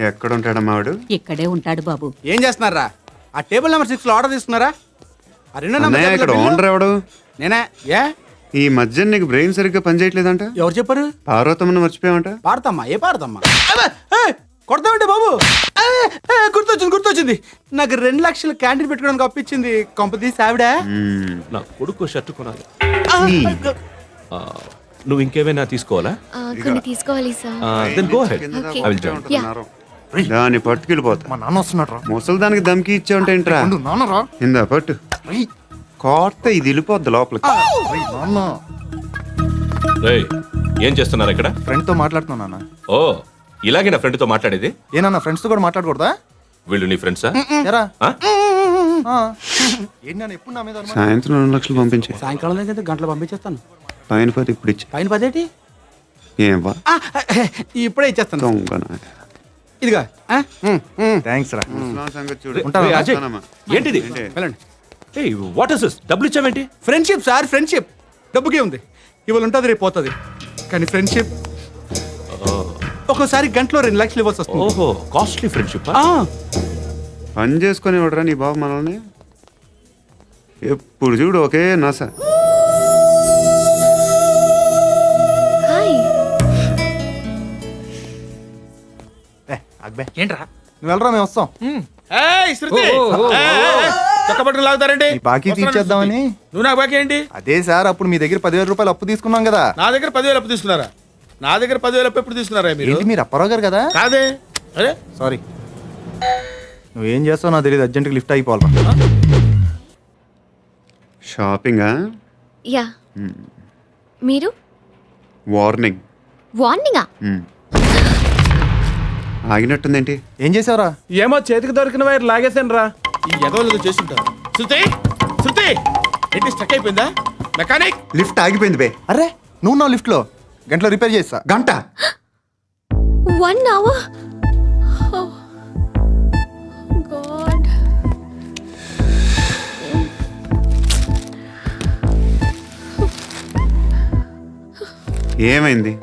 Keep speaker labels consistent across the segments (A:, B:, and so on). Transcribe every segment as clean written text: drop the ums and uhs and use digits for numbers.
A: ఎక్కడ ఉంటాడమ్మా వాడు?
B: ఇక్కడే ఉంటాడు బాబు.
C: ఏం చేస్తున్నారా? ఆ టేబుల్ నెంబర్ 6 లో ఆర్డర్ తీసుకున్నారా? ఆ రెండో
A: అన్నయ్య,
C: నెంబర్
A: ఇక్కడ ఓనర్ ఎవడు?
C: నేనే. ఏ
A: ఈ మధ్య నీకు బ్రెయిన్ సరిగ్గా పనిచేయట్లేదంట.
C: ఎవరు చెప్పారు?
A: పార్వతమ్మను మర్చిపోయావంట.
C: పాడతామ్మా? ఏ పాడతామ్మా? కొడతామంటే బాబు. గుర్తొచ్చింది. నాకు 2 లక్షలు క్యాంటీన్ పెట్టుకోవడానికి అప్పించింది కొంపతీసి ఆవిడ.
D: నా కొడుకు షర్ట్ కొనాలి. నువ్వు ఇంకేమైనా తీసుకోవాలా?
E: కొన్ని తీసుకోవాలి సార్.
D: Then go ahead.
A: కింద
E: Okay.
D: I will join.
A: ఉంటున్నారు. దాన్ని పట్టుకెళ్ళిపోతా.
F: మా నాన్న వస్తున్నాడు రా.
A: ముసలి దానికి దమ్కి ఇచ్చావంటే ఏంట్రా?
F: నాన్న రా.
A: ఇందా పట్టు. కోర్త ఇది వెళ్ళిపోద్ది లోపలికి.
F: నాన్న
D: రేయ్, ఏం చేస్తున్నారు ఇక్కడ?
F: ఫ్రెండ్ తో మాట్లాడుతున్నా నాన్న.
D: ఓ, ఇలాగే నా ఫ్రెండ్ తో మాట్లాడేది?
F: ఏనా ఫ్రెండ్స్ తో కూడా మాట్లాడకూడదా?
D: వీళ్ళు నీ ఫ్రెండ్సా?
F: ఎరా
D: ఆ?
F: ఏంటి నాన్న ఎప్పుడు నా మీద అనుమానం?
A: సాయంత్రం 2 లక్షలు పంపించే.
C: సాయంకాలం దగ్గర గంటలు పంపించేస్తాను.
A: పైన 10 ఇప్పుడు ఇచ్చే.
C: పైన 10 ఏంటి?
A: ఏం వా
C: ఇప్పుడే ఇచ్చేస్తాను.
A: దొంగనా.
C: ఇదిగా
F: థ్యాంక్స్ రా.
A: ముసలాం సంగతి చూడు.
D: రేయ్, అజయ్,
A: వస్తానమ్మా.
D: ఏంటిది?
A: ఏంటి?
C: వెళ్ళండి.
D: ఏయ్, వాట్ ఇస్ దిస్? డబ్బులు ఇచ్చావేంటి?
C: Friendship sir, friendship. డబ్బుకే ఉంది, ఇవాళ ఉంటుంది రేపు పోతుంది. కానీ ఫ్రెండ్షిప్ ఒక్కోసారి గంటలో 2 లక్షలు ఇవ్వాల్సి వస్తుంది.
D: ఓహో, కాస్ట్లీ ఫ్రెండ్షిప్.
A: పని చేసుకొని ఇవ్వడరా నీ బాబు మనల్ని? ఎప్పుడు చూడు ఒకే నస.
E: హాయ్.
F: అక్బే
G: ఏంట్రా?
F: నువ్వు వెళ్ళరా, మేము వస్తాం.
C: చక్కబట్టుకు లాగుతారండి.
F: ఈ బాకీ తీర్చేద్దామని.
C: నువ్వు నాకు బాకీ ఏంటి?
F: అదే సార్, అప్పుడు మీ దగ్గర 10,000 రూపాయలు అప్పు తీసుకున్నాం కదా.
C: నా దగ్గర 10,000 అప్పు తీసుకున్నారా? నా దగ్గర 10,000 అప్పు ఎప్పుడు తీసుకున్నారా మీరు?
F: ఏంటి మీరు అప్పారావు గారు కదా?
C: కాదే. అరే
F: సారీ. నువ్వేం చేస్తావు నాకు తెలియదు, అర్జెంట్గా లిఫ్ట్ అయిపోవాలి.
A: షాపింగా?
E: యా. మీరు
A: వార్నింగ్.
E: వార్నింగా?
A: ఆగినట్టుందేంటి?
F: ఏం చేసావురా?
C: ఏమో చేతికి దొరికిన వైర్ లాగేసాను రా. ఈ ఎదవలు చేస్తుంటారు. శృతి ఏంటి స్టక్ అయిపోయిందా? మెకానిక్.
A: లిఫ్ట్ ఆగిపోయింది బే.
F: అరే నువ్వు నా లిఫ్ట్ లో గంటలో రిపేర్ చేస్తా.
A: గంట?
E: 1 hour? Oh. God.
A: ఏమైంది?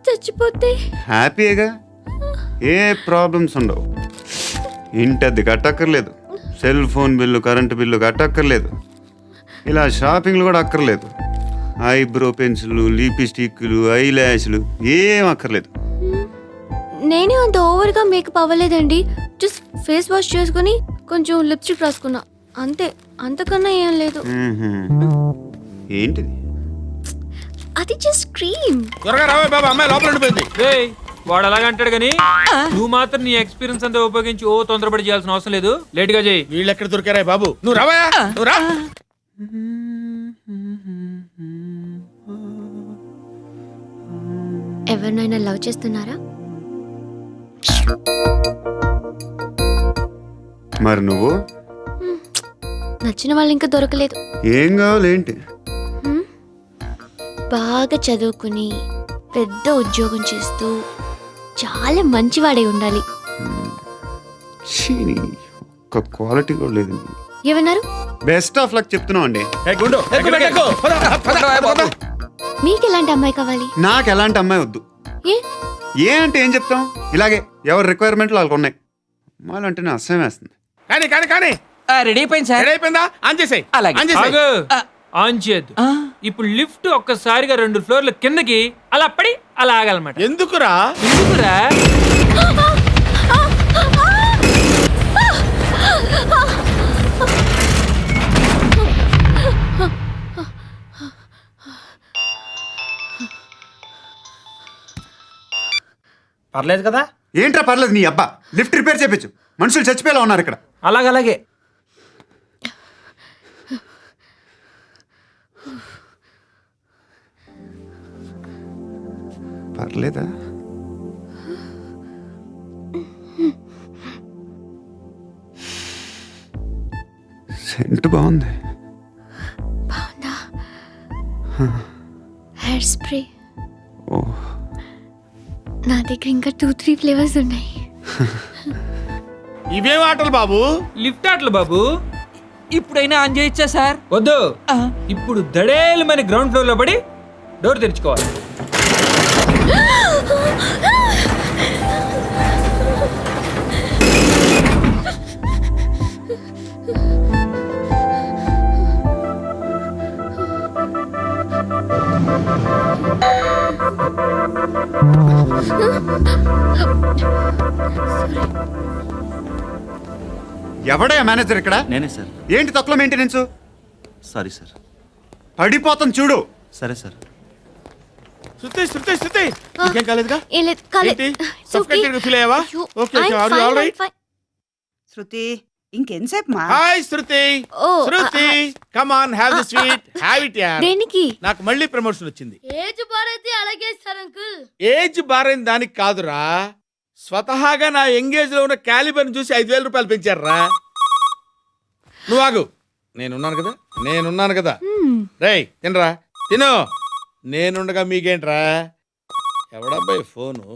E: చచ్చిపోతే
A: హ్యాపీగా, ఏ ప్రాబ్లమ్స్ ఉండవు. ఇంటి అద్దె కట్టక్కర్లేదు, cell phone bill, current bill కట్టక్కర్లేదు, ఇలా షాపింగ్లు కూడా అక్కర్లేదు. ఐబ్రో పెన్సిల్లు, లిప్స్టిక్లు, ఐ ల్యాష్లు ఏం అక్కర్లేదు.
E: నేనే అంత ఓవర్గా మేకప్ అవ్వలేదండి. జస్ట్ ఫేస్ వాష్ చేసుకుని కొంచెం లిప్స్టిక్ రాసుకున్నా అంతే. అంతకన్నా ఏం లేదు.
A: ఏంటిది?
E: అది జస్ట్ క్రీమ్.
C: త్వరగా రావే బాబా, అమ్మాయి లోపల ఉండిపోయింది.
G: వాడు అలాగ అంటాడు కానీ నువ్వు మాత్రం నీ ఎక్స్పీరియన్స్ అంతా ఉపయోగించి తొందరపడి చేయాల్సిన అవసరం లేదు. లేట్ గా చేయి.
C: వీళ్ళు ఎక్కడ దొరికారా బాబు? నువ్వు రావా, నువ్వు రా.
E: ఎవరినైనా లవ్ చేస్తున్నారా?
A: మరి నువ్వు?
E: నచ్చిన వాళ్ళు ఇంకా దొరకలేదు.
A: ఏం కావాలి ఏంటి?
E: బాగా చదువుకుని పెద్ద ఉద్యోగం చేస్తూ చాలా మంచివాడై ఉండాలి.
A: ఒక్క క్వాలిటీ కూడా లేదు.
E: ఏమన్నారు?
A: బెస్ట్ ఆఫ్ లక్ చెప్తున్నావు అండి.
E: మీకు ఎలాంటి అమ్మాయి కావాలి?
A: నాకు ఎలాంటి అమ్మాయి వద్దు. ఏ అంటే ఏం చెప్తాం? ఇలాగే ఎవరి రిక్వైర్మెంట్లు వాళ్ళకు ఉన్నాయి. అమ్మాయిలు అంటేనే అసహ్యం వేస్తుంది.
C: కానీ
G: రెడీ అయిపోయింది సార్.
C: రెడీ అయిపోయిందా? ఆన్ చేసేయ్.
G: ఆగు. ఆన్ చేయద్దు. ఇప్పుడు లిఫ్ట్ ఒక్కసారిగా 2 ఫ్లోర్ల కిందకి అలా పడి అలా ఆగాలన్నమాట.
C: ఎందుకురా?
G: ఎందుకురా?
C: పర్లేదు కదా?
A: ఏంట్రా పర్లేదు నీ అబ్బా. లిఫ్ట్ రిపేర్ చేయించు. మనుషులు చచ్చిపోయేలా ఉన్నారు ఇక్కడ.
G: అలాగే
A: పర్లేదా? సెంట్ బాగుంది.
E: బాగుందా? Hair spray.
A: ఓ,
E: నా దగ్గర ఇంకా 2-3 ఫ్లేవర్స్ ఉన్నాయి.
C: ఇవేం ఆటలు బాబు?
G: లిఫ్ట్ ఆటలు బాబు. ఇప్పుడైనా ఆన్ చేయొచ్చా సార్? వద్దు. ఇప్పుడు దడేలు మన గ్రౌండ్ ఫ్లోర్ లో పడి డోర్ తెరుచుకోవాలి.
A: ఎవడే మేనేజర్ ఇక్కడ?
F: నేనే సార్.
A: ఏంటి తక్కువ మెయింటెనెన్స్?
F: Sorry sir.
A: పడిపోతాం చూడు.
F: సరే సార్.
C: శృతి ఇంకేం కాలేదుగా?
E: ఏం లేదు, కాలేదు.
C: ఏంటి?
E: It's okay.
C: Suffocated feel అయ్యావా?
E: అయ్యో,
C: Okay,
E: I'm
C: are you
E: fine,
C: all
E: I'm
C: right?
E: fine.
B: శృతి ఇంకెంతసేపు మా
C: hi Shruti.
E: Oh,
C: Shruti come on have the sweet. Have it యార్.
E: దేనికి?
C: నాకు మళ్ళీ ప్రమోషన్ వచ్చింది.
H: ఏజ్ బారైతే అలాగే సార్ అంకుల్.
C: ఏజ్ బారైన దానికి కాదురా, స్వతహాగా నా ఎంగేజ్ లో ఉన్న క్యాలిబర్ చూసి 5,000 రూపాయలు పెంచారా. నువ్వు ఆగు, నేనున్నాను కదా. రేయ్ తినరా, తిను. నేనుండగా మీకేంట్రా? ఎవడబ్బాయి ఫోను?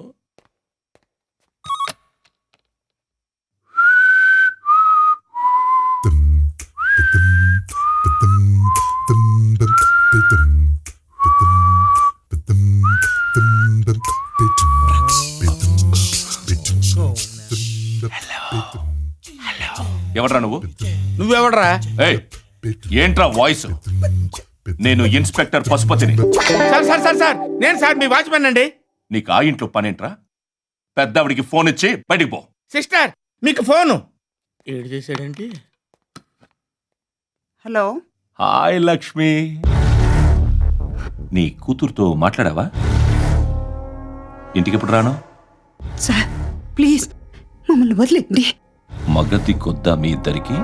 D: ఎవడ్రా నువ్వు?
C: నువ్వెవడరా?
D: ఏయ్, ఏంట్రా వాయిస్? నేను ఇన్స్పెక్టర్ పశుపతిని.
C: సార్ నేను సార్ మీ వాచ్మెన్ అండి.
D: నీకు ఆ ఇంట్లో పనేంట్రా? పెద్దవిడికి ఫోన్ ఇచ్చి బయటికి పో.
C: సిస్టర్ మీకు ఫోను. ఏడు చేశాడంటే.
B: హలో
D: హాయ్ లక్ష్మి, నీ కూతురుతో మాట్లాడావా? ఇంటికి ఎప్పుడు రాను?
B: సార్ ప్లీజ్ మమ్మల్ని వదిలేండి.
D: మగతి కొద్దా మీ ఇద్దరికి?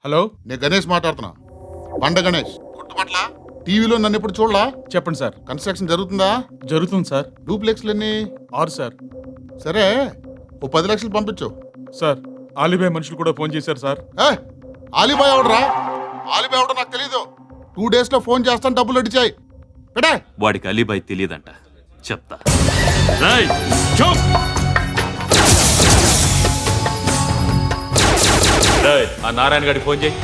C: హలో,
I: నేను గణేష్ మాట్లాడుతున్నా. బండ గణేష్ గుర్తుపట్ల? టీవీలో నన్ను ఎప్పుడు చూడలా?
C: చెప్పండి సార్.
I: కన్స్ట్రక్షన్ జరుగుతుందా?
C: జరుగుతుంది సార్.
I: డూప్లెక్స్లు ఎన్ని?
C: 6 సార్.
I: సరే, ఓ 10 లక్షలు పంపించు.
C: సార్ ఆలిబాయ్ మనుషులు కూడా ఫోన్ చేశారు సార్.
I: ఆలిబాయ్ ఎవడరా? ఆలిబాయ్ ఎవడో నాకు తెలీదు. 2 days లో ఫోన్ చేస్తాను, డబ్బులు అడిచాయి పెడే.
D: వాడికి అలీబాయ్ తెలియదంట, చెప్తా. ఆ నారాయణ గారికి ఫోన్ చేయి.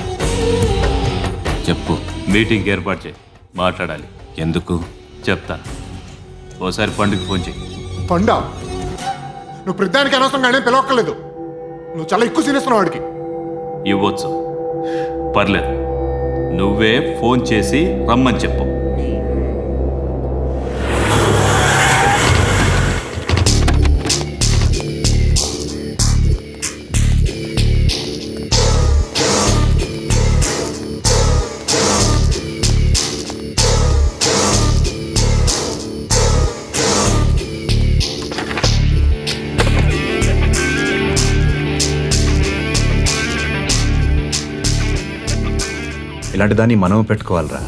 D: చెప్పు, మీటింగ్ ఏర్పాటు చేయి, మాట్లాడాలి. ఎందుకు చెప్తా. ఓసారి పండుగ ఫోన్ చేయి.
I: పండా, నువ్వు ప్రతిదానికి అనవసరంగానే పిలవక్కర్లేదు. నువ్వు చాలా ఎక్కువ సీనిస్తున్నావు వాడికి.
D: ఇవ్వచ్చు, పర్లేదు. నువ్వే ఫోన్ చేసి రమ్మని చెప్పు.
F: ఇలాంటి దాన్ని మనం పెట్టుకోవాలరా.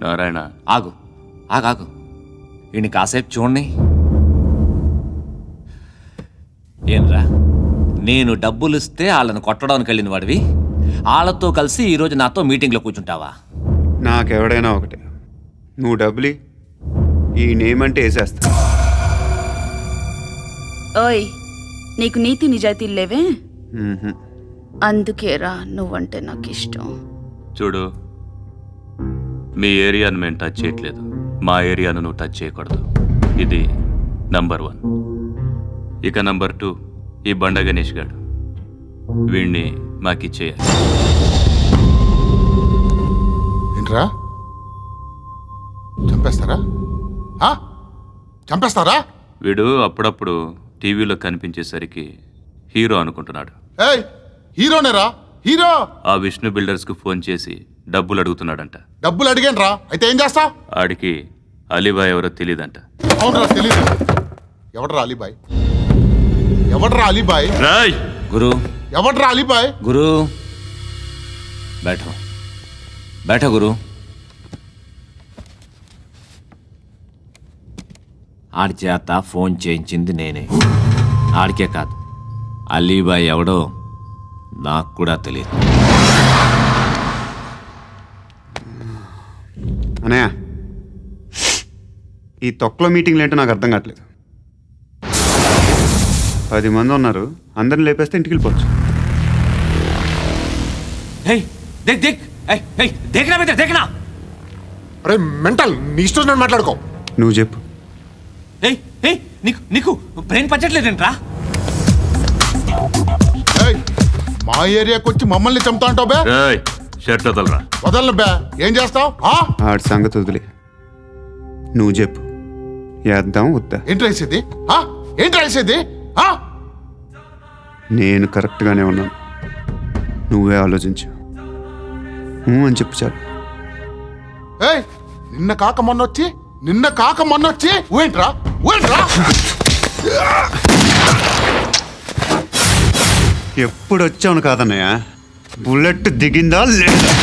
D: నారాయణ,
J: ఆగు ఆగాగు, వీడిని కాసేపు చూడండి. ఏంరా, నేను డబ్బులు ఇస్తే వాళ్ళని కొట్టడానికి వెళ్ళిన వాడివి, వాళ్ళతో కలిసి ఈరోజు నాతో మీటింగ్లో కూర్చుంటావా?
A: నాకెవడైనా ఒకటే, నువ్వు డబ్బులి, ఈ నేమ్ అంటే వేసేస్తా.
H: ఓయ్, నీకు నీతి నిజాయితీలు లేవే,
A: మ్మ్హ్మ్.
H: అందుకేరా నువ్వంటే నాకు ఇష్టం.
D: చూడు, మీ ఏరియాను మేము టచ్ చేయట్లేదు, మా ఏరియాను నువ్వు టచ్ చేయకూడదు. ఇది నంబర్ 1. ఇక నంబర్ 2, ఈ బండ గణేష్ గాడు, వీణ్ణి మాకిచ్చేయాలి.
I: ఏంట్రా, చంపేస్తారా? చంపేస్తారా?
D: వీడు అప్పుడప్పుడు టీవీలో కనిపించేసరికి హీరో అనుకుంటున్నాడు.
I: ఏయ్, హీరోనేరా, హీరో.
D: ఆ విష్ణు బిల్డర్స్కు ఫోన్ చేసి డబ్బులు అడుగుతున్నాడంట.
I: డబ్బులు అడిగాను రా, అయితే ఏం చేస్తా?
D: ఆడికి అలీబాయ్ ఎవరో తెలియదంట.
I: అవునరా, తెలీదు. ఎవడరా అలీబాయ్? ఎవడరా అలీబాయ్?
D: రాయ్
J: గురు,
I: ఎవడరా అలీబాయ్?
J: గురు బైఠో బైఠో గురు. ఆడి చేత ఫోన్ చేయించింది నేనే. ఆడికే కాదు, అలీబాయ్ ఎవడో నాకు కూడా తెలియదు.
A: అనయ్య, ఈ తొక్కలో మీటింగ్లు ఏంటో నాకు అర్థం కావట్లేదు. 10 మంది ఉన్నారు, అందరిని లేపేస్తే ఇంటికి వెళ్ళిపోవచ్చు.
J: హే, దేక్ దేక్, హే హే, దేఖనా బేటా, దేఖనా.
I: అరే మెంటల్, నీ ఇష్టం నేను మాట్లాడుకో.
A: నువ్వు చెప్పు.
J: నీకు నీకు బ్రెయిన్ పచ్చట్లేదంట్రా?
I: ఏయ్, మా ఏరియాకి వచ్చి మమ్మల్ని చంపుతా అంటావు బే?
D: రేయ్ షర్ట్ వదలరా.
I: వదలను బే. ఏం చేస్తావు?
A: ఆడి సంగతి వదిలే, నువ్వు చెప్పు. వేద్దాం వద్దా?
I: ఏంటి రాసేది? ఏంటి రాసేది?
A: నేను కరెక్ట్గానే ఉన్నాను, నువ్వే ఆలోచించు. అని చెప్పు చాలు.
I: ఏయ్, నిన్న కాక మొన్నొచ్చి ఊయంట్రా.
A: ఎప్పుడు వచ్చావును కాదన్నయ్య, బుల్లెట్ దిగిందా లేదా?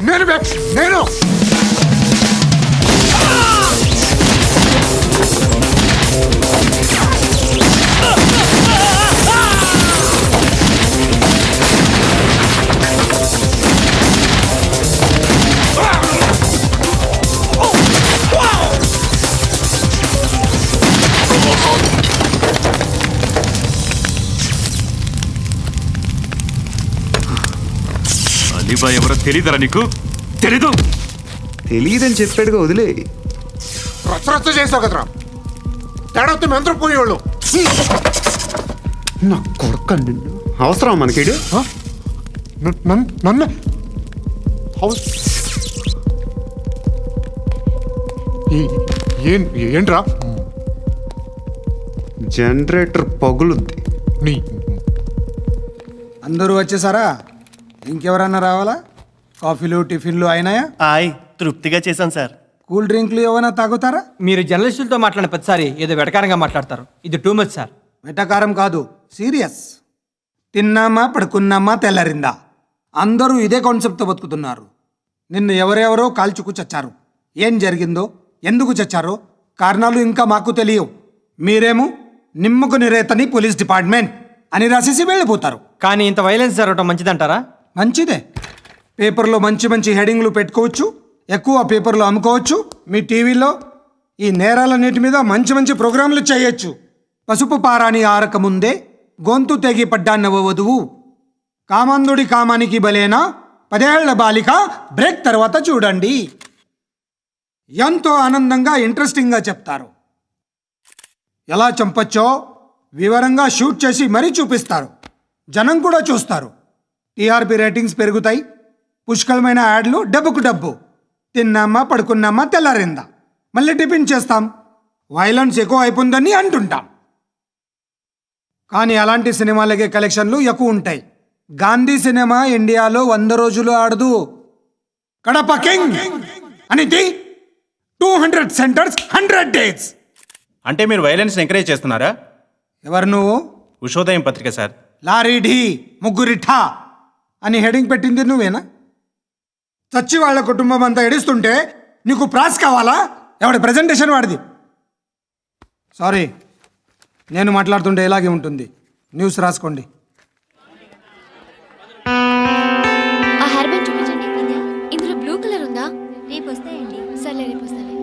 I: నేను బే, నేను
D: అలీబాయ్ ఎవరో తెలీదరా నీకు? తెలీదు?
A: తెలియదని చెప్పాడుగా, వదిలే.
I: రచ్చ చేసావు కదరా. తేడా వస్తే మెంతరం పోయేవాళ్ళు.
A: నా కొడుకు నిన్ను అవసరం మనకిడు.
I: నన్ను హౌస్ ఏంట్రా?
A: జనరేటర్ పగులుద్ది.
I: నీ
K: అందరూ వచ్చేసారా? ఇంకెవరన్నా రావాలా? కాఫీలు టిఫిన్లు అయినాయా?
F: తృప్తిగా చేశాను సార్.
K: కూల్ డ్రింక్లు ఏమైనా తాగుతారా?
G: మీరు జర్నలిస్టులతో మాట్లాడిన ప్రతిసారి ఏదో వెటకారంగా మాట్లాడతారు. ఇది టూ మచ్ సార్.
K: వెటకారం కాదు, సీరియస్. తిన్నామా పడుకున్నామా తెల్లరిందా, అందరూ ఇదే కాన్సెప్ట్తో బతుకుతున్నారు. నిన్ను ఎవరెవరో కాల్చుకు చచ్చారు. ఏం జరిగిందో, ఎందుకు చచ్చారో కారణాలు ఇంకా మాకు తెలియవు. మీరేమో నిమ్మకు నిరేతని పోలీస్ డిపార్ట్మెంట్ అని రాసేసి వెళ్ళిపోతారు.
G: కానీ ఇంత వైలెన్స్ జరగటం మంచిదంటారా?
K: మంచిదే. పేపర్లో మంచి మంచి హెడింగ్లు పెట్టుకోవచ్చు, ఎక్కువ పేపర్లు అమ్ముకోవచ్చు. మీ టీవీలో ఈ నేరాలన్నిటి మీద మంచి మంచి ప్రోగ్రాంలు చేయొచ్చు. పసుపు పారాని ఆరక ముందే గొంతు తెగి పడ్డాన్నవ వధువు, కామాంధుడి కామానికి బలేనా 10 ఏళ్ల బాలిక బ్రేక్ తర్వాత చూడండి. ఎంతో ఆనందంగా ఇంట్రెస్టింగ్గా చెప్తారు. ఎలా చంపచ్చో వివరంగా షూట్ చేసి మరీ చూపిస్తారు. జనం కూడా చూస్తారు. టీఆర్పీ రేటింగ్స్ పెరుగుతాయి. పుష్కలమైన యాడ్లు, డబ్బుకు డబ్బు. తిన్నామా పడుకున్నామా తెల్లారిందా, మళ్ళీ టిఫిన్ చేస్తాం. వైలెన్స్ ఎక్కువ అయిపోయిందని అంటుంటాం. కానీ అలాంటి సినిమాలకే కలెక్షన్లు ఎక్కువ ఉంటాయి. గాంధీ సినిమా ఇండియాలో 100 రోజులు ఆడదు. కడప కింగ్ అనేది 200 సెంటర్స్ 100 డేస్.
F: అంటే మీరు వైలెన్స్ ఎంకరేజ్ చేస్తున్నారా?
K: ఎవరు నువ్వు?
F: ఉషోదయం పత్రిక సార్.
K: లారీ ఢీ ముగ్గురిఠా అని హెడింగ్ పెట్టింది నువ్వేనా? చచ్చి వాళ్ళ కుటుంబం అంతా ఎడుస్తుంటే నీకు ప్రాస్ కావాలా? ఎవడి ప్రజెంటేషన్ వాడిది. సారీ, నేను మాట్లాడుతుంటే ఇలాగే ఉంటుంది. న్యూస్ రాసుకోండి.
E: ఆ హెయిర్ బ్యాండ్ చూపించండి. ఇందులో బ్లూ కలర్ ఉందా? రేపు వస్తాయండి. సర్లే, రేపు వస్తాలే.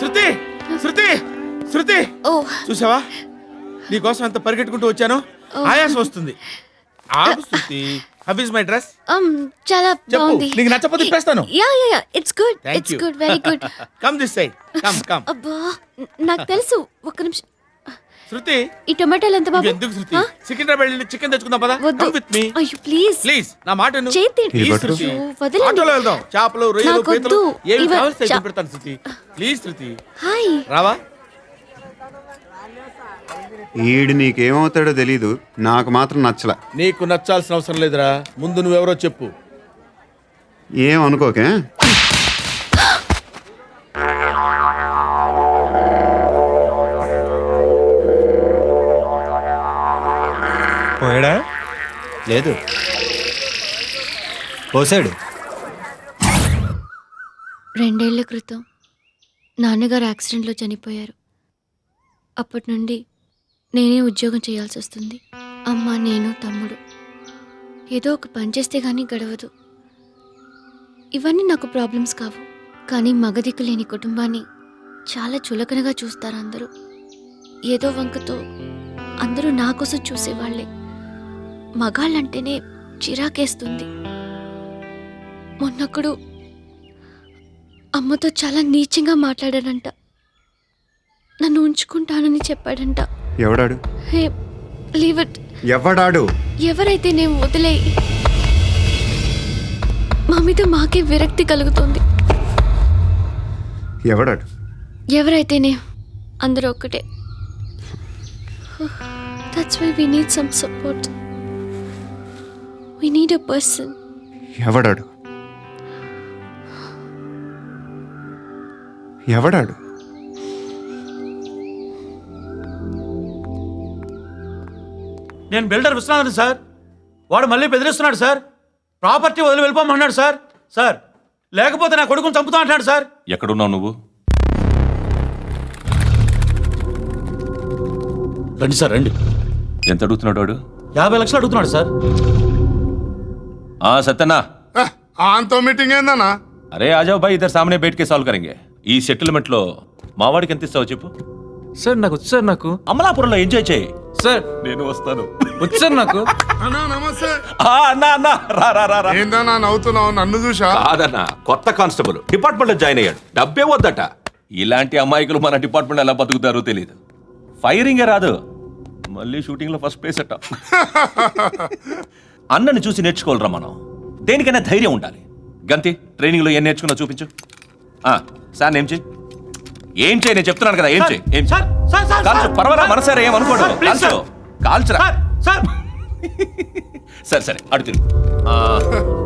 C: శృతి, శృతి, శృతి,
E: ఓ
C: చూసావా నీకోసం ఎంత పరిగెట్టుకుంటూ వచ్చాను. ఆయాసం వస్తుంది. ఆగు Shruti. How is my dress?
E: చాలా
C: చెప్పు.
E: బాగుంది.
C: నీకు నచ్చకపోతే తిప్పేస్తాను.
E: Yeah it's good.
C: Thank
E: it's
C: you.
E: Good, very good.
C: Come this side. Come.
E: అబ్బా, నాకు తెలుసు. ఒక్క నిమిషం.
C: శృతి,
E: ఈ టొమాటోలు ఎంత బాబు?
C: ఎందుకు శృతి?
E: ఆ?
C: సికింద్రాబాద్ వెళ్ళి చికెన్ తెచ్చుకుందాం పదా.
E: వద్దు.
C: కమ్ విత్ మీ
E: అయ్యో ప్లీజ్.
C: ప్లీజ్. నా మాట విను.
E: చేతి
C: Please,
A: పట్టు.
C: శృతి.
E: అయ్యో, వదలండి.
C: ఆటోలో వెళ్దాం. చేపలు, రొయ్యలు,
E: నాకొద్దు.
C: పీతలు ఏమి
E: ఇవ-
C: కావాల్సి
E: చా-
C: పెడతాను శృతి. Please Shruti,
E: hi.
C: రావా?
A: ఈడు నీకేమవుతాడో తెలీదు, నాకు మాత్రం నచ్చలా.
C: నీకు నచ్చాల్సిన అవసరం లేదురా. ముందు నువ్వెవరో చెప్పు.
A: ఏం అనుకోకే.
F: పోయాడా? లేదు. పోసాడు.
E: 2 ఏళ్ల క్రితం నాన్నగారు యాక్సిడెంట్లో చనిపోయారు. అప్పటి నుండి నేనే ఉద్యోగం చేయాల్సి వస్తుంది. అమ్మ, నేను, తమ్ముడు ఏదో ఒక పని చేస్తే కానీ గడవదు. ఇవన్నీ నాకు ప్రాబ్లమ్స్ కావు, కానీ మగదిక్కు లేని కుటుంబాన్ని చాలా చులకనగా చూస్తారు అందరూ. ఏదో వంకతో అందరూ నా కోసం చూసేవాళ్లే. మగాళ్ళంటేనే చిరాకేస్తుంది. మొన్నొక్కడు అమ్మతో చాలా నీచంగా మాట్లాడాడంట. నన్ను ఉంచుకుంటానని చెప్పాడంట.
A: ఎవడాడు?
E: హే, లీవ్ ఇట్.
A: ఎవడాడు?
E: ఎవరైతే నేను వదిలే. మా మీద మాకే విరక్తి కలుగుతుంది.
A: ఎవడాడు?
E: ఎవరైతేనే అందరూ ఒక్కటే. That's why we need some support. We need a person.
A: ఎవడాడు? ఎవడాడు?
F: నేను బిల్డర్ విశ్వనాథన్ సార్. వాడు మళ్ళీ బెదిరిస్తున్నాడు సార్. ప్రాపర్టీ వదిలి వెళ్ళిపోమన్నాడు సార్. సార్, లేకపోతే నా కొడుకుని చంపుతా అంటున్నాడు సార్.
D: ఎక్కడున్నావు నువ్వు?
F: రండి సార్, రండి.
D: ఎంత అడుగుతున్నాడు వాడు?
F: 50 లక్షలు అడుగుతున్నాడు సార్.
D: సత్యనా,
I: ఆంతో మీటింగ్ ఏందన్నా?
D: అరే ఆజావ్ భాయ్, ఇద్దరు సామనే బయట కే సాల్వ్ కరెంగే. ఈ సెటిల్మెంట్ లో మావాడికి ఎంత ఇస్తావో చెప్పు.
G: సార్ నాకు వచ్చు సార్. నాకు
D: అమలాపురంలో ఎంజాయ్ చేయి.
G: సార్
D: నేను వస్తాను.
G: వచ్చు సార్ నాకు.
I: అన్నా నమస్తే.
D: అన్నా అన్నా, రా రా రా రా.
I: ఏందన్నా నవ్వుతున్నావు? నన్ను చూసా?
D: కాదన్నా, కొత్త కానిస్టేబుల్ డిపార్ట్మెంట్ లో జాయిన్ అయ్యాడు. డబ్బే వద్దట. ఇలాంటి అమాయకులు మన డిపార్ట్మెంట్ ఎలా బతుకుతారో తెలియదు. ఫైరింగే రాదు, మళ్ళీ షూటింగ్ లో ఫస్ట్ ప్లేస్ అట్ట. అన్నని చూసి నేర్చుకోవాలరా మనం. దేనికైనా ధైర్యం ఉండాలి. గంతి, ట్రైనింగ్ లో ఏం నేర్చుకున్నా చూపించు. సార్ ఏం చేయి, ఏం చేయి, నేను చెప్తున్నాను కదా. ఏం చేయి, ఏం చేయి. కాల్చు, పర్వాలా, మనసారా ఏమనుకోడు. కాల్చు, కాల్చురా. సరే సరే, అడు తిరుగు.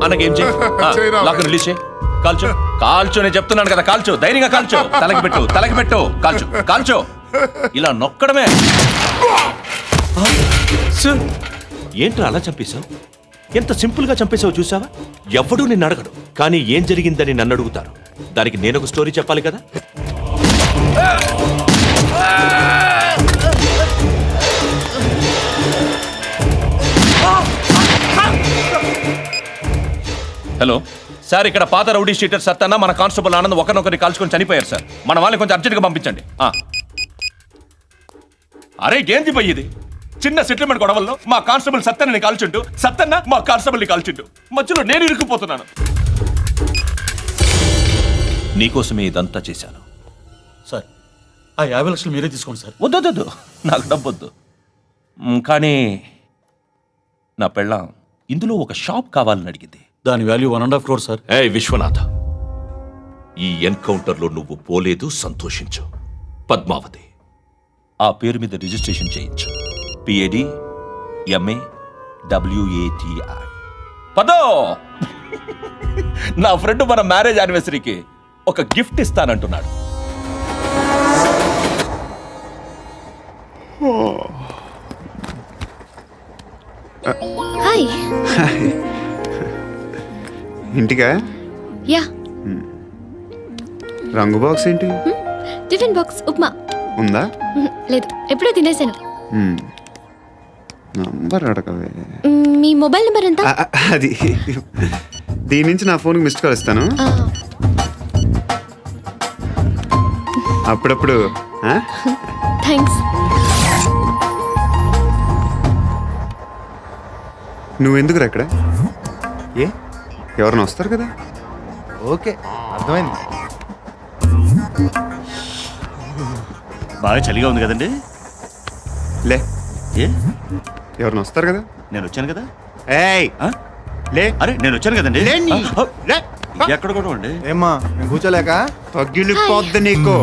D: అన్నకేం చేయి, లాక్ రిలీజ్ చేయి. కాల్చు, కాల్చు, నేను చెప్తున్నాను కదా. కాల్చు, ధైర్యంగా కాల్చు. తలకి పెట్టు, తలకి పెట్టు. కాల్చు, కాల్చు. ఇలా నొక్కడమే. ఏంట్రా అలా చంపేశావు? ఎంత సింపుల్ గా చంపేశావు చూసావా? ఎవడూ నిన్ను అడగడు, కానీ ఏం జరిగిందని నన్ను అడుగుతారు. దానికి నేను ఒక స్టోరీ చెప్పాలి కదా. హలో సార్, ఇక్కడ పాత రౌడీ షీటర్ సత్తన్న, మన కానిస్టేబుల్ ఆనంద్ ఒకరినొకరిని కాల్చుకొని చనిపోయారు సార్. మన వాళ్ళని కొంచెం అర్జెంట్గా పంపించండి. అరే ఏంది పోయి ఇది? చిన్న సెటిల్మెంట్ గొడవల్లో మా కానిస్టేబుల్ సత్తన్నని కాల్చుంటూ, సత్తన్న మా కానిస్టేబుల్ని కాల్చుంటూ, మధ్యలో నేను ఇరుక్కుపోతున్నాను. నీకోసమే ఇదంతా చేశాను
F: సార్. ఆ 50 లక్షలు మీరే తీసుకోండి సార్.
D: వద్దొద్దు, నాకు డబ్బొద్దు. కానీ నా పెళ్ళాం ఇందులో ఒక షాప్ కావాలని అడిగింది.
F: దాని వాల్యూ 1.5 crore సార్.
D: విశ్వనాథ, ఈ ఎన్కౌంటర్లో నువ్వు పోలేదు, సంతోషించు. పద్మావతి ఆ పేరు మీద రిజిస్ట్రేషన్ చేయించు. PAD MA WATI. పదో, నా ఫ్రెండ్ మన మ్యారేజ్ యానివర్సరీకి ఒక గిఫ్ట్ ఇస్తానంటున్నాడు.
E: హాయ్.
A: ఇంటికా?
E: యా.
A: రంగు బాక్స్ ఏంటి?
E: Tiffin box upma.
A: ఉందా?
E: లేదు, ఎప్పుడో తినేసాను.
A: నంబర్ అడగవే.
E: మీ మొబైల్ నెంబర్ ఎంత?
A: అది దీని నుంచి నా ఫోన్కి మిస్డ్ కాల్ ఇస్తాను. అప్పుడప్పుడు.
E: థ్యాంక్స్.
A: నువ్వెందుకురా ఇక్కడ? ఏ, ఎవరైనా వస్తారు కదా.
F: ఓకే, అర్థమైంది.
L: బాగా చలిగా ఉంది కదండి.
A: లే,
L: ఏ,
A: ఎవరైనా వస్తారు కదా.
L: నేను వచ్చాను కదా.
A: ఏయ్ లే.
L: అరే నేను వచ్చాను కదండి.
A: లే.
L: ఎక్కడ కూడా అండి.
F: ఏమ్మా, నేను కూర్చోలేక?
A: తగ్గిలిపోద్ది నీకు.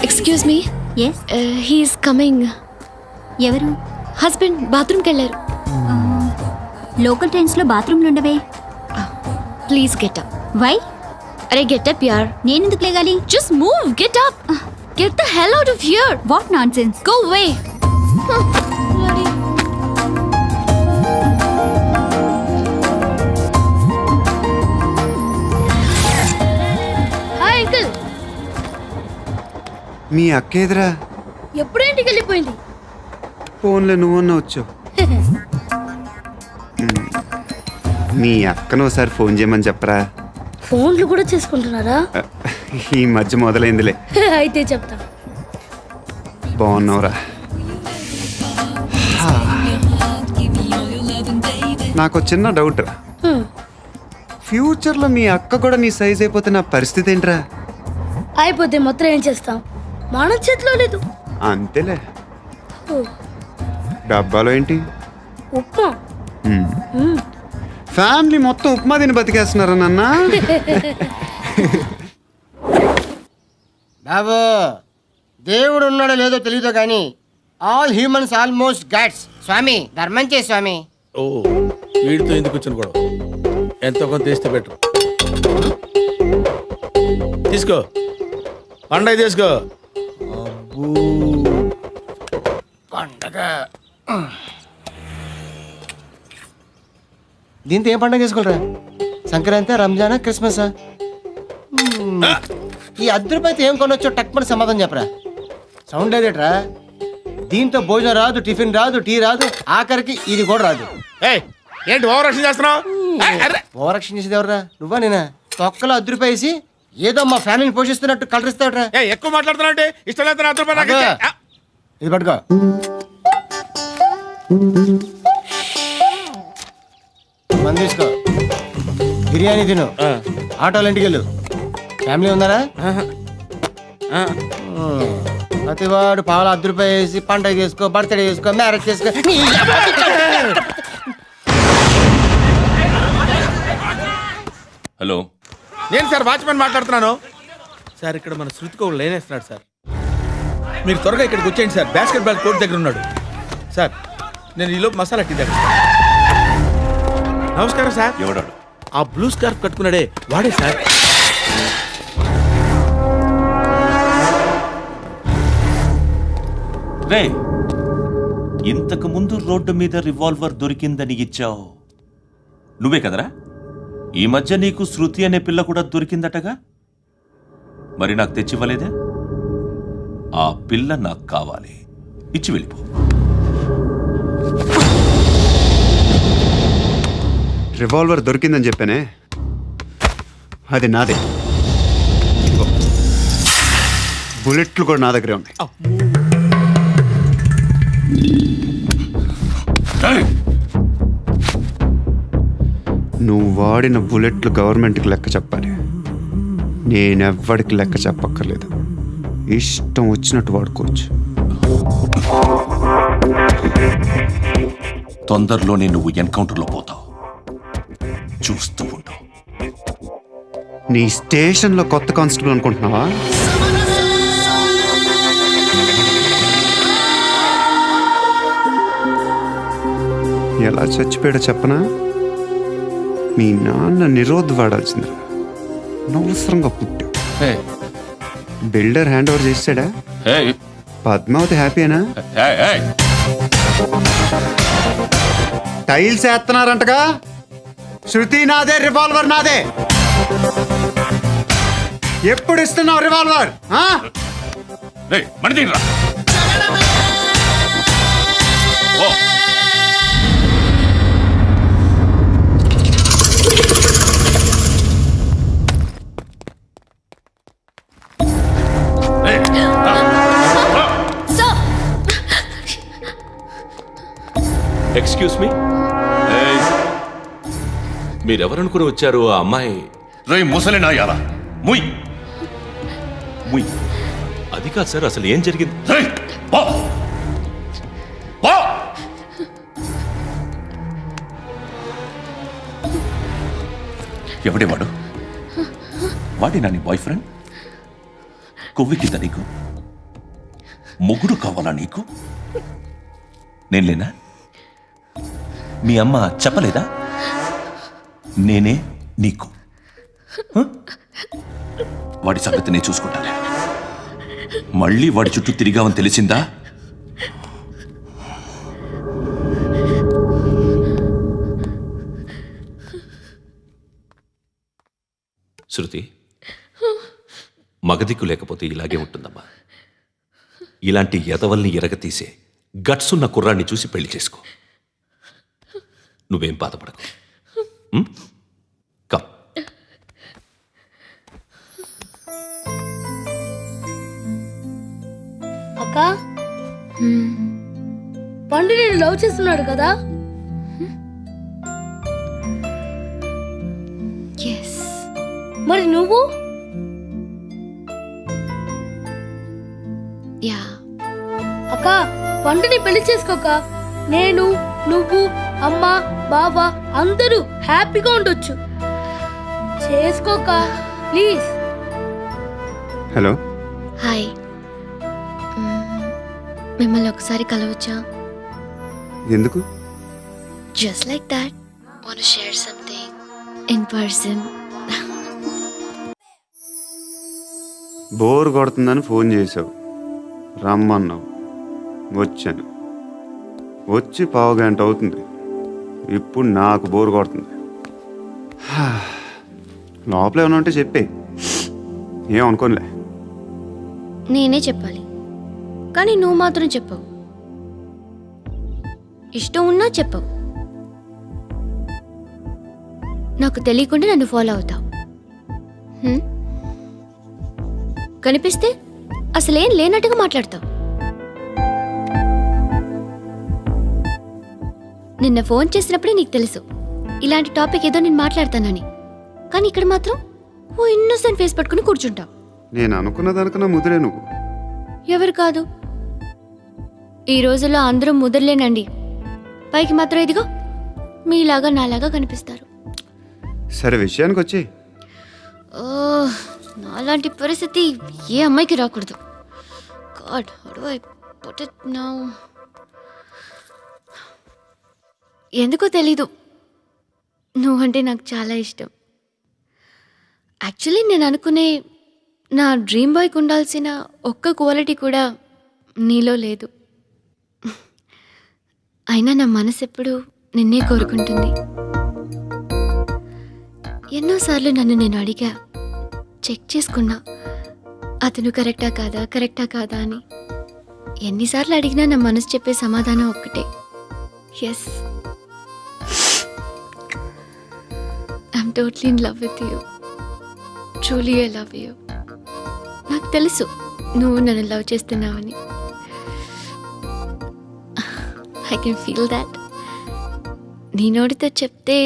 E: Excuse me. He's coming.
H: ఎవరు?
E: హస్బెండ్ బాత్రూమ్కి వెళ్ళారు.
H: లోకల్ ట్రైన్స్ లో బాత్రూమ్లు ఉండవే.
E: Please get up.
H: వై?
E: అరే గెట్ అప్ యార్. నేనెందుకు లేగాలి? Just move, get up. Get the hell out of here. What nonsense. Go away. Hi uncle.
A: మీ అక్క ఎదురా?
H: ఎప్పుడు ఇంటికి వెళ్ళిపోయింది?
A: ఫోన్లో నువ్వన్నా వచ్చావు. మీ అక్కను ఒకసారి ఫోన్ చేయమని చెప్పరా.
H: ఫోన్లు కూడా చేసుకుంటున్నారా?
A: ఈ మధ్య మొదలైందిలే.
H: అయితే చెప్తా.
A: బాగున్నావురా? నాకు చిన్న డౌట్ రా. ఫ్యూచర్లో మీ అక్క కూడా నీ సైజ్ అయిపోతే నా పరిస్థితి ఏంట్రా?
H: అయిపోతే మొత్తం ఏం చేస్తాం? మన చేతిలో లేదు.
A: అంతేలే. డబ్బాలో ఏంటి?
H: ఉప్మా.
A: ఫ్యామిలీ మొత్తం ఉప్మా తిని బతికేస్తున్నారా నాన్న?
M: బాబు, దేవుడు ఉన్నాడో లేదో తెలియదు కానీ ఆల్ హ్యూమన్స్ ఆల్మోస్ట్ గాడ్స్. స్వామి ధర్మం చే స్వామి.
C: ఓ వీడితో ఎందుకు వచ్చిన గొడవ? ఎంతో కొంత తీస్తే బెటర్. తీసుకో పండగ తీసుకో.
M: పండగ దీంతో ఏం పండగ చేసుకోరా? సంక్రాంతి, రంజానా, క్రిస్మసా? ఈ అద్దరిపైతే ఏం కొనొచ్చో టక్మని సమాధానం చెప్పరా. సౌండ్ లేదేట్రా? దీంతో భోజనం రాదు, టిఫిన్ రాదు, టీ రాదు, ఆఖరికి ఇది కూడా రాదు.
C: ఏయ్ ఏంటి ఓవర్ యాక్షన్ చేస్తున్నావు?
M: ఓవరాక్షన్ చేసేది ఎవరా? నువ్వా నేనా? తొక్కలో అద్దరిపేసి ఏదో మా ఫ్యామిలీని పోషిస్తున్నట్టు కలరిస్తావుట్రా.
C: ఎక్కువ మాట్లాడుతున్నావు. ఇష్టం లేదు నా రూపాయలు నాకు ఇచ్చే.
M: ఇది పట్టుకో. మంది తీసుకో, బిర్యానీ తిను, ఆటోలు ఇంటికి వెళ్ళు. ఫ్యామిలీ ఉన్నారా? ప్రతివాడు పావులు ₹10 వేసి పండగ చేసుకో, బర్త్డే చేసుకో, మ్యారేజ్ చేసుకో.
D: హలో,
C: నేను సార్ వాచ్మెన్ మాట్లాడుతున్నాను. సార్ ఇక్కడ మన శృతికో లేనేస్తున్నాడు సార్. మీరు త్వరగా ఇక్కడికి వచ్చేయండి సార్. బాస్కెట్ బాల్ కోర్ట్ దగ్గర ఉన్నాడు సార్. నేను ఈలోపు మసాలా టీ దగ్గర. నమస్కారం సార్.
L: ఎవడాడు?
C: ఆ బ్లూ స్కార్ఫ్ కట్టుకున్నాడే వాడే సార్.
L: రే, ఇంతకు ముందు రోడ్డు మీద రివాల్వర్ దొరికిందని ఇచ్చావు నువ్వే కదరా? ఈ మధ్య నీకు శృతి అనే పిల్ల కూడా దొరికిందటగా? మరి నాకు తెచ్చివ్వలేదే? ఆ పిల్ల నాకు కావాలి, ఇచ్చి వెళ్ళిపో.
A: రివాల్వర్ దొరికిందని చెప్పానే, అది నాదే. బుల్లెట్లు కూడా నా దగ్గరే ఉన్నాయి. నువ్వు వాడిన బుల్లెట్లు గవర్నమెంట్కి లెక్క చెప్పాలి. నేనెవ్వడికి లెక్క చెప్పక్కర్లేదు. ఇష్టం వచ్చినట్టు వాడుకోవచ్చు.
L: తొందరలోనే నువ్వు ఎన్కౌంటర్లో పోతావు, చూస్తూ ఉంటావు.
A: నీ స్టేషన్లో కొత్త కానిస్టేబుల్ అనుకుంటున్నావా? ఎలా చచ్చిపోయాడో చెప్పనా? మీ నాన్న నిరోధ్ వాడాల్సిందిరా. అనవసరంగా పుట్టావు. బిల్డర్ హ్యాండ్ ఓవర్ చేసాడా? పద్మావతి హ్యాపీనా? టైల్స్ వేస్తున్నారంటగా? శృతి నాదే, రివాల్వర్ నాదే. ఎప్పుడు ఇస్తున్నావు రివాల్వర్?
D: ఎక్స్క్యూజ్ మీ, మీరెవరనుకుని వచ్చారు? ఆ అమ్మాయి
L: ముసలి నాయాలా, ముయ్ ముయ్.
D: అది కాదు సార్, అసలు ఏం జరిగింది?
L: ఎవడే వాడు? వాడేనా నీ బాయ్ ఫ్రెండ్? కొవ్వెక్కిందా నీకు? మొగుడు కావాలా నీకు? నేను లేనా? మీ అమ్మ చెప్పలేదా నేనే నీకు? వాడి సంగతి నేను చూసుకుంటాను. మళ్ళీ వాడి చుట్టూ తిరిగావని తెలిసిందా? శృతి, మగదిక్కు లేకపోతే ఇలాగే ఉంటుందమ్మా. ఇలాంటి ఎదవల్ని ఎరగతీసే గట్సున్న కుర్రాన్ని చూసి పెళ్లి చేసుకో. నువ్వేం బాధపడకు. కమ్.
H: అక్క పండు నేను లవ్ చేస్తున్నాడు కదా.
E: ఎస్.
H: మరి నువ్వు?
E: యా.
H: అక్క పండుని పెళ్లి చేసుకోక నేను, నువ్వు, అమ్మ, బావ అందరూ హ్యాపీగా ఉండొచ్చు. చేసుకోక ప్లీజ్.
A: హలో.
E: హాయ్. మిమ్మల్ని ఒకసారి కలవచ్చా?
A: ఎందుకు?
E: Just like that. Want share something in person.
A: Bore కొడుతుందని ఫోన్ చేసావు, రమ్మన్నావు, వచ్చాను. వచ్చి పావుగంట అవుతుంది. ఇప్పుడు నాకు బోర్ కొడుతుంది. లోపల ఏమైనా ఉంటే చెప్పే, ఏం అనుకోనిలే.
E: నేనే చెప్పాలి, కానీ నువ్వు మాత్రం చెప్పవు. ఇష్టం ఉన్నా చెప్పవు. నాకు తెలియకుండా నన్ను ఫాలో అవుతావు. కనిపిస్తే అసలేం లేనట్టుగా మాట్లాడతావు. నిన్న ఫోన్ చేసినప్పుడే నీకు తెలుసు ఇలాంటి టాపిక్ ఏదో నేను మాట్లాడతానని. కానీ ఇక్కడ మాత్రం ఓ ఇన్నోసెంట్ ఫేస్ పట్టుకుని కూర్చుంటావు.
A: నేను అనుకున్న దానికన్నా ముదిరే నువ్వు.
E: ఎవరు కాదు, ఈ రోజుల్లో అందరూ ముదరలేనండి. పైకి మాత్రం ఇదిగో మీలాగా నాలాగా కనిపిస్తారు.
A: సరే విషయానికి వచ్చి.
E: నాలాంటి పరిస్థితి ఏ అమ్మాయికి రాకూడదు. God, how do I put it now? ఎందుకో తెలీదు, నువ్వంటే నాకు చాలా ఇష్టం. యాక్చువల్లీ నేను అనుకునే నా డ్రీమ్ బాయ్కి ఉండాల్సిన ఒక్క క్వాలిటీ కూడా నీలో లేదు. అయినా నా మనసు ఎప్పుడు నిన్నే కోరుకుంటుంది. ఎన్నోసార్లు నన్ను నేను అడిగా, చెక్ చేసుకున్నా అతను కరెక్టా కాదా అని. ఎన్నిసార్లు అడిగినా నా మనసు చెప్పే సమాధానం ఒక్కటే, yes, I'm totally in love with you. Truly I love you. నాకు తెలుసు నువ్వు నన్ను లవ్ చేస్తున్నావని. I can feel that. నీ నోటితో చెప్తే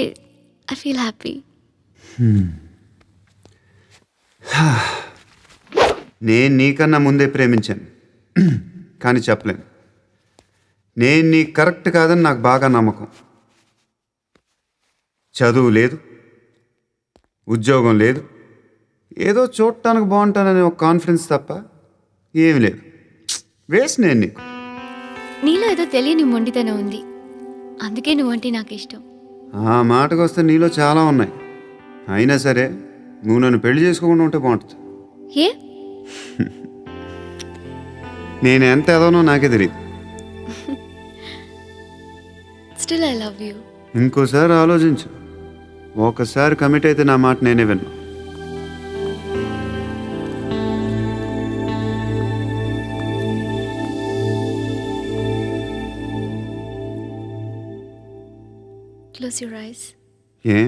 E: ఐ ఫీల్ హ్యాపీ.
A: నేను నీకన్నా ముందే ప్రేమించాను, కానీ చెప్పలేను. నేను నీకు కరెక్ట్ కాదని నాకు బాగా నమ్మకం. చదువు లేదు, ఉద్యోగం లేదు, ఏదో చూడటానికి బాగుంటాననే ఒక కాన్ఫిడెన్స్ తప్ప ఏమీ లేదు. వేస్ట్ నేను నీకు.
E: నీలో ఏదో తెలియని మొండితనం ఉంది, అందుకే నువ్వంటే నాకు ఇష్టం.
A: ఆ మాటకు వస్తే నీలో చాలా ఉన్నాయి. అయినా సరే నువ్వు నన్ను పెళ్లి చేసుకోకుండా ఉంటే బాగుంటుంది.
E: ఏ?
A: నేను ఎంత ఎదవనో నాకే తెలియదు.
E: Still I love you.
A: ఇంకోసారి ఆలోచించు. ఒకసారి కమిట్ అయితే నా మాట నేనే విన్నా.
E: Close your eyes.
A: A?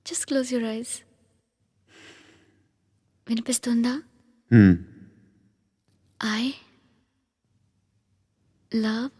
E: Just close your eyes. వినిపిస్తుందా? I love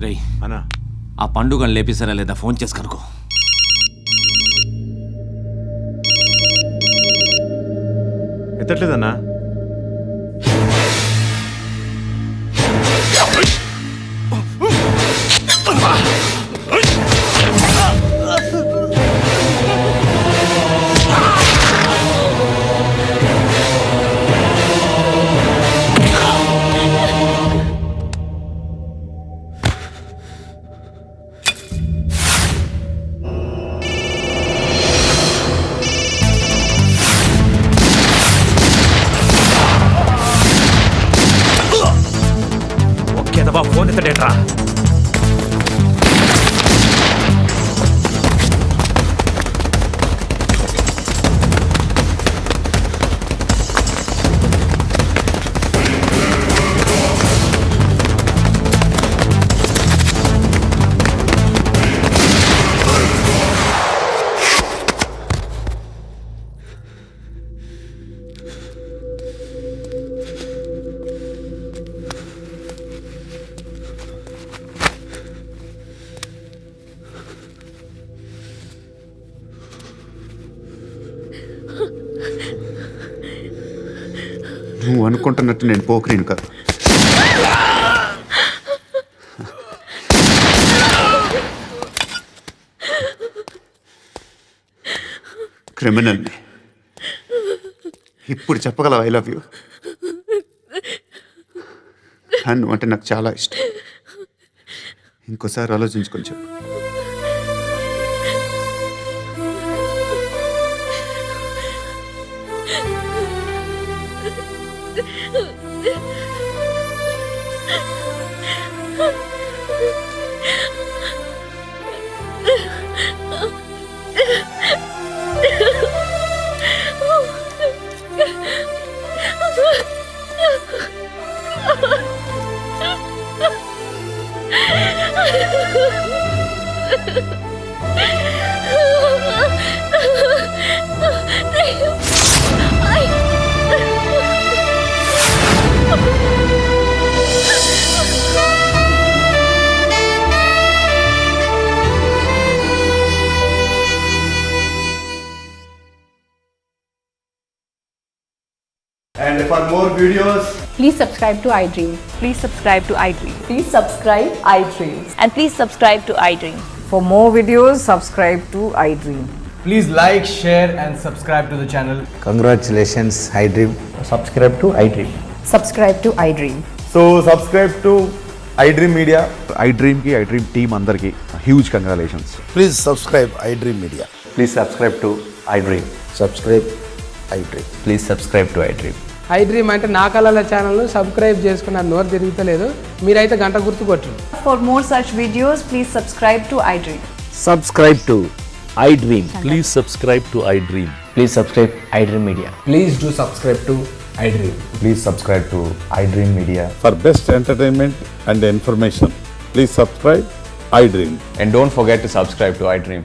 J: రేయ్ అన్నా ఆ పండుగను లేపేసారా లేదా ఫోన్ చేసి కనుకో.
A: ఎత్తట్లేదన్నా.
J: ఫోన్ ఎత్తడేట్రా.
A: నువ్వు అనుకుంటున్నట్టు నేను పోకరీని కాదు. క్రిమినల్ని. ఇప్పుడు చెప్పగలవు ఐ లవ్ యూ. నువ్వు అంటే నాకు చాలా ఇష్టం. ఇంకోసారి ఆలోచించుకొని చెప్పు. And for more videos,
H: Please subscribe to iDream. Please subscribe to iDream. Please subscribe iDream. And please subscribe to iDream. For more videos, subscribe to iDream.
M: Please like, share and subscribe to the channel.
K: Congratulations iDream.
M: Subscribe to iDream.
H: Subscribe to iDream.
K: So subscribe to iDream media. iDream కి iDream team అందరికి huge congratulations.
I: Please subscribe iDream media.
K: Please subscribe to iDream. Subscribe iDream. Please subscribe to iDream.
G: iDream అంటే నా కళల channel subscribe చేసుకున్న నోరు తిరుగుతలేదు. మీరైతే గంట గుర్తు కొట్టండి.
H: For more such videos, please subscribe to iDream.
J: Subscribe to iDream.
L: Please subscribe to iDream.
J: Please subscribe iDream media.
G: Please do subscribe to iDream.
K: Please subscribe to iDream media.
I: For best entertainment and information please subscribe iDream.
J: And don't forget to subscribe to iDream.